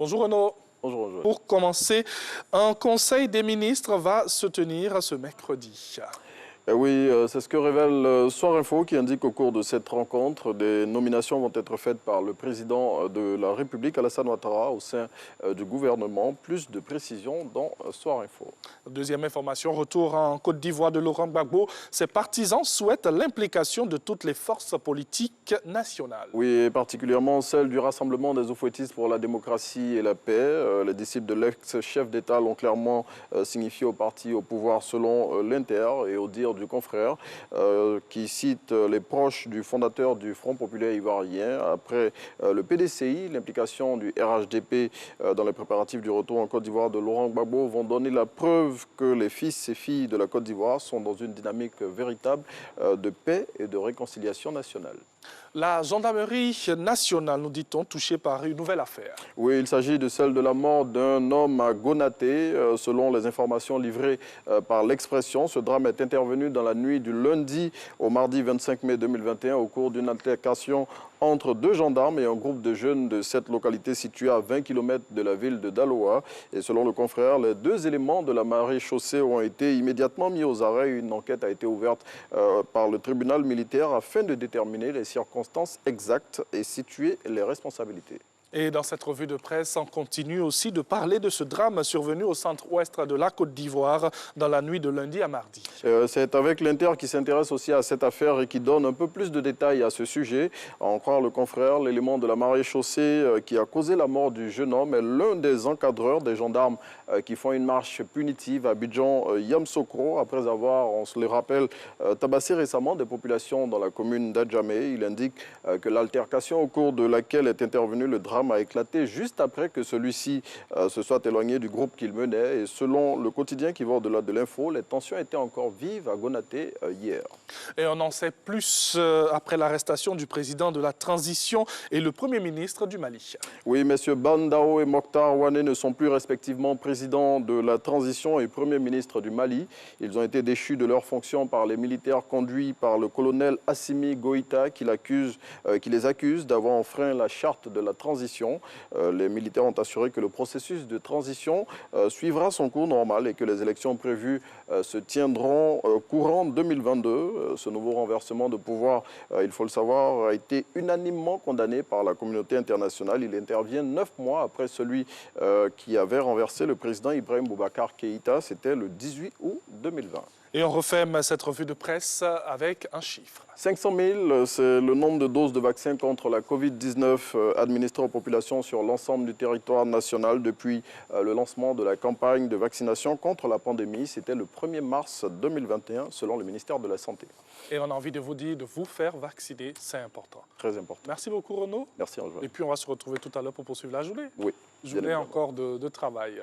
Bonjour Renaud. Bonjour, bonjour. Pour commencer, un conseil des ministres va se tenir ce mercredi. Oui, c'est ce que révèle Soir Info qui indique qu'au cours de cette rencontre, des nominations vont être faites par le président de la République, Alassane Ouattara, au sein du gouvernement. Plus de précisions dans Soir Info. Deuxième information, retour en Côte d'Ivoire de Laurent Gbagbo. Ses partisans souhaitent l'implication de toutes les forces politiques nationales. Oui, et particulièrement celle du Rassemblement des Oufouettistes pour la démocratie et la paix. Les disciples de l'ex-chef d'État l'ont clairement signifié au parti au pouvoir selon l'Inter et au dire du confrère qui cite les proches du fondateur du Front populaire ivoirien. Après le PDCI, l'implication du RHDP dans les préparatifs du retour en Côte d'Ivoire de Laurent Gbagbo vont donner la preuve que les fils et filles de la Côte d'Ivoire sont dans une dynamique véritable de paix et de réconciliation nationale. La gendarmerie nationale, nous dit-on, touchée par une nouvelle affaire. Oui, il s'agit de celle de la mort d'un homme à Gonaté. Selon les informations livrées par l'Expression, ce drame est intervenu dans la nuit du lundi au mardi 25 mai 2021 au cours d'une altercation entre deux gendarmes et un groupe de jeunes de cette localité située à 20 km de la ville de Daloa. Et selon le confrère, les deux éléments de la maréchaussée ont été immédiatement mis aux arrêts. Une enquête a été ouverte par le tribunal militaire afin de déterminer les circonstances exactes et situer les responsabilités. Et dans cette revue de presse, on continue aussi de parler de ce drame survenu au centre-ouest de la Côte d'Ivoire dans la nuit de lundi à mardi. C'est avec l'Inter qui s'intéresse aussi à cette affaire et qui donne un peu plus de détails à ce sujet. À en croire le confrère, l'élément de la maréchaussée qui a causé la mort du jeune homme est l'un des encadreurs des gendarmes qui font une marche punitive à Abidjan-Yamsokro après avoir, on se le rappelle, tabassé récemment des populations dans la commune d'Adjamé. Il indique que l'altercation au cours de laquelle est intervenu le drame a éclaté juste après que celui-ci se soit éloigné du groupe qu'il menait. Et selon le quotidien qui va au-delà de l'info, les tensions étaient encore vives à Gonaté hier. Et on en sait plus après l'arrestation du président de la transition et le Premier ministre du Mali. Oui, messieurs Bandao et Mokhtar Ouané ne sont plus respectivement présidents de la transition et Premier ministre du Mali. Ils ont été déchus de leurs fonctions par les militaires conduits par le colonel Assimi Goïta qui les accuse d'avoir enfreint la charte de la transition. Les militaires ont assuré que le processus de transition suivra son cours normal et que les élections prévues se tiendront courant 2022. Ce nouveau renversement de pouvoir, il faut le savoir, a été unanimement condamné par la communauté internationale. Il intervient 9 mois après celui qui avait renversé le président Ibrahim Boubacar Keïta. C'était le 18 août 2020. Et on referme cette revue de presse avec un chiffre. 500 000, c'est le nombre de doses de vaccins contre la Covid-19 administrées aux populations sur l'ensemble du territoire national depuis le lancement de la campagne de vaccination contre la pandémie. C'était le 1er mars 2021, selon le ministère de la Santé. Et on a envie de vous dire de vous faire vacciner, c'est important. Très important. Merci beaucoup Renaud. Merci, Angela. Et puis on va se retrouver tout à l'heure pour poursuivre la journée. Oui. Journée encore de travail.